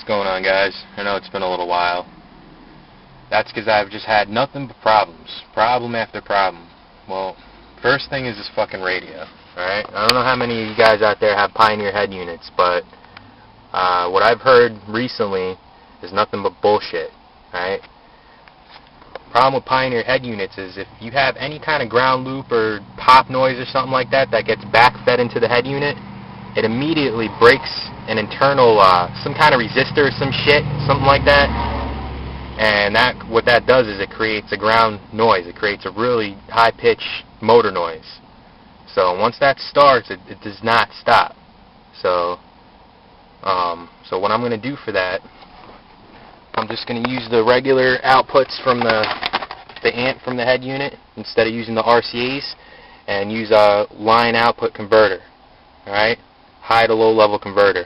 going on, guys? I know it's been a little while. That's because I've just had nothing but problems. Problem after problem. Well, first thing is this fucking radio, alright? I don't know how many of you guys out there have Pioneer head units, but what I've heard recently is nothing but bullshit, alright? Problem with Pioneer head units is if you have any kind of ground loop or pop noise or something like that that gets backfed into the head unit, it immediately breaks an internal, some kind of resistor or some shit, something like that. And what that does is it creates a ground noise. It creates a really high-pitched motor noise. So once that starts, it does not stop. So what I'm going to do for that, I'm just going to use the regular outputs from the amp from the head unit instead of using the RCAs, and use a line output converter. Alright? High to low level converter.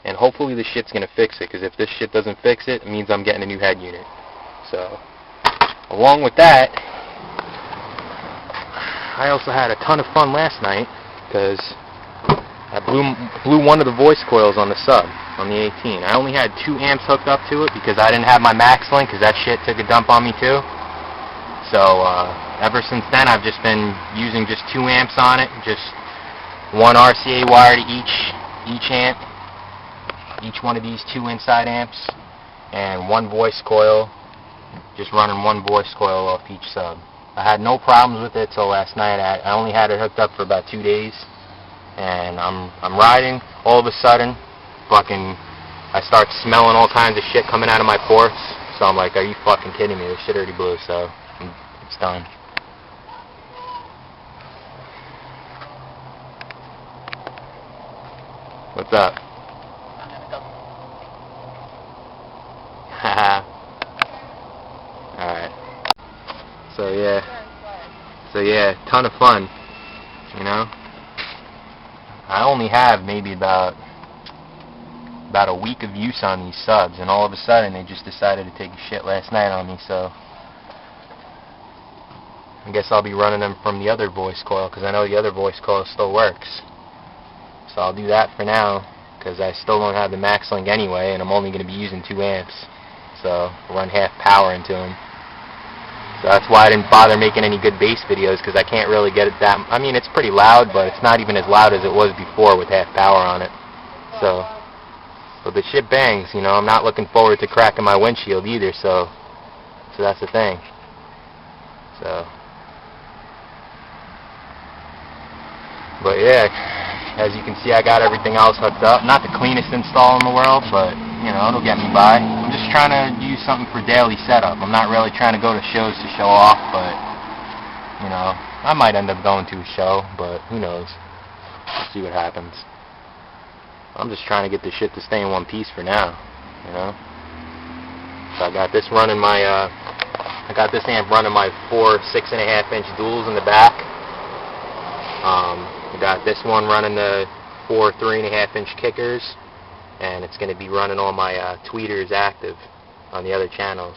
And hopefully this shit's going to fix it, because if this shit doesn't fix it, it means I'm getting a new head unit. So, along with that, I also had a ton of fun last night, because I blew one of the voice coils on the sub, on the 18. I only had 2 amps hooked up to it, because I didn't have my max link, because that shit took a dump on me too. So, ever since then, I've just been using just 2 amps on it, just one RCA wire to each amp, each one of these 2 inside amps, and 1 voice coil, just running 1 voice coil off each sub. I had no problems with it till last night. I only had it hooked up for about 2 days, and I'm riding, all of a sudden, I start smelling all kinds of shit coming out of my ports, so I'm like, are you fucking kidding me? This shit already blew, so it's done. What's up? Haha. Alright. So yeah, ton of fun, you know? I only have maybe about a week of use on these subs, and all of a sudden they just decided to take a shit last night on me, so I guess I'll be running them from the other voice coil, because I know the other voice coil still works. So I'll do that for now, because I still don't have the max link anyway, and I'm only going to be using 2 amps. So I'll run half power into them. So that's why I didn't bother making any good bass videos, because I can't really get it that... I mean, it's pretty loud, but it's not even as loud as it was before with half power on it. So the shit bangs, you know. I'm not looking forward to cracking my windshield either, so that's the thing. So... But yeah, as you can see, I got everything else hooked up. Not the cleanest install in the world, but, you know, it'll get me by. I'm just trying to use something for daily setup. I'm not really trying to go to shows to show off, but, you know, I might end up going to a show, but who knows. We'll see what happens. I'm just trying to get this shit to stay in one piece for now, you know. So I got this running my, I got this amp running my 4 6.5-inch duals in the back. I got this one running the 4 3.5-inch kickers, and it's going to be running all my tweeters active on the other channels.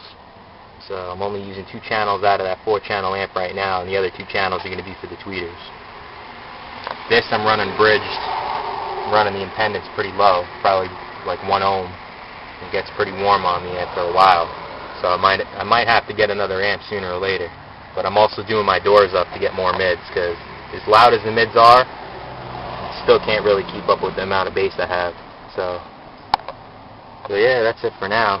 So I'm only using 2 channels out of that 4-channel amp right now, and the other 2 channels are going to be for the tweeters. This I'm running bridged, running the impedance pretty low, probably like 1 ohm. It gets pretty warm on me after a while, so I might have to get another amp sooner or later. But I'm also doing my doors up to get more mids, because as loud as the mids are, still can't really keep up with the amount of bass I have. So yeah, that's it for now.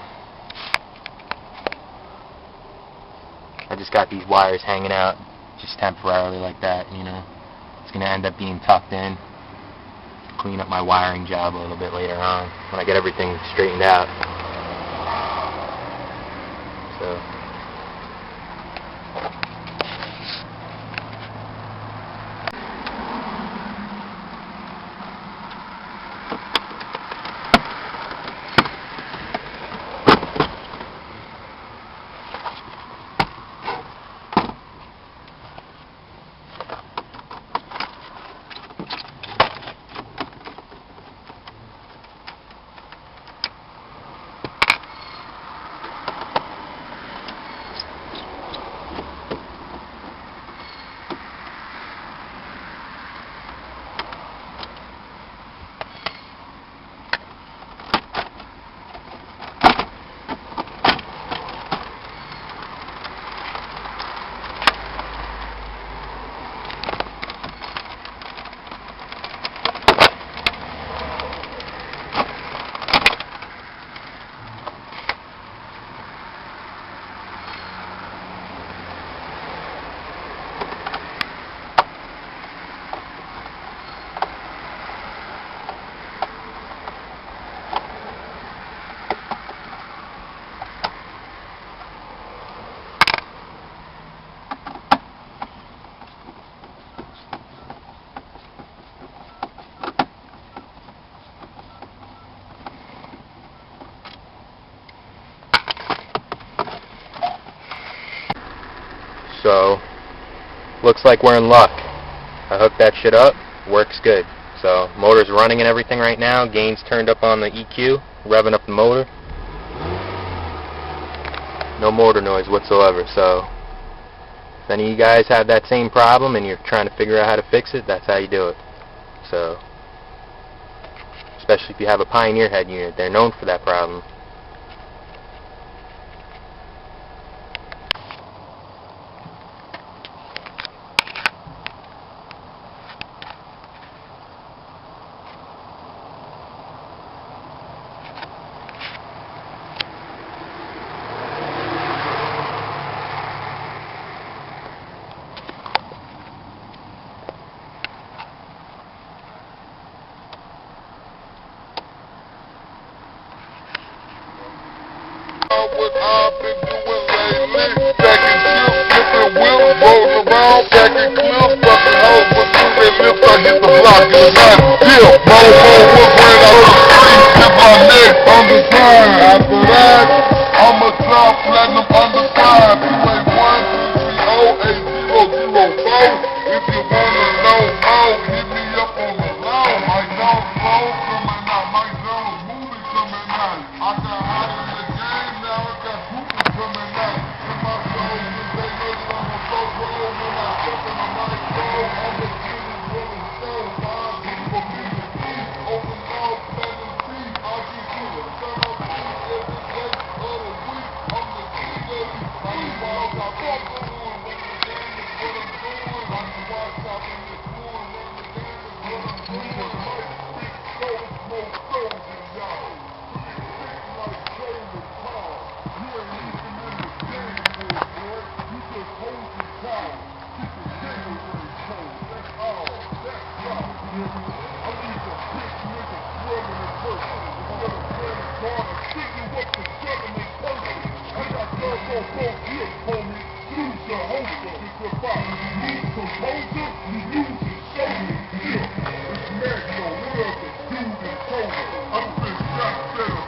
I just got these wires hanging out just temporarily like that, you know. It's going to end up being tucked in. Clean up my wiring job a little bit later on when I get everything straightened out. So So, looks like we're in luck. I hooked that shit up, works good. So, motor's running and everything right now, gain's turned up on the EQ, revving up the motor. No motor noise whatsoever, so if any of you guys have that same problem and you're trying to figure out how to fix it, that's how you do it. So, especially if you have a Pioneer head unit, they're known for that problem. What I've been doing lately, stacking chips, flipping wheels, rolling around, packing clips, fucking hoes, but soon they lift, I hit the block in the night. Yeah, mofo was ran out of the street, hit my neck, undersigned. After that, I'ma drop platinum undersigned. 281-230-8004. If you wanna know more, hit me up on the low. My dog flow coming out, my dog movie coming out. I got hot in the game, now I got people coming out. In my soul, they know that I'm a soul roll. When I step in the microphone, I'm the king of rolling stone. Five people in the beat, open mouth, platinum teeth. I'll give you a son of a every day of the week. I'm the king of these beats. Wild top, I'm the one, run the game is what I'm doing. I'm the wild top in this one, run the game is what I'm doing. Might speak slow, smoke soldiers, y'all. Like Taylor Paul, you ain't even in the game, boy. You just hold your power. Keep your January cold. That's all. That's right. I need a bitch nigga drumming in person. Instead of playing a guard, I shoot you up to 7 in person. I got girls on both hips, homie. Lose your holster. It's about lose composure, you lose your shoulder. Yeah, it's Magno, what else? Dude and Cobra. I've been shot better.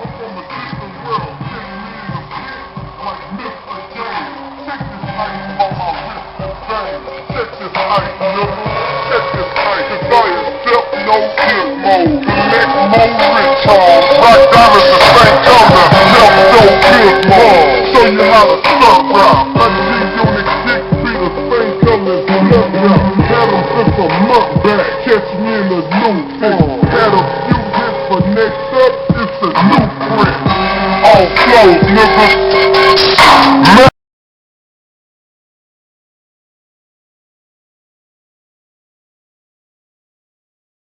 I'm from a different world, check me in the pit, like Mr. James. Check this ice on my wrist and fame. Check this ice, nigga. Check this ice. Desire, step, no tip mode. Select mode, rich home. Black dollars the same color. Left no good mode. Show you how to suck round. Like G-Unit 6 be the same color as blood round. Had them since a month back. Catch me in the new thing. Had a few hits, but next up, it's a new print. All clothes, nigga.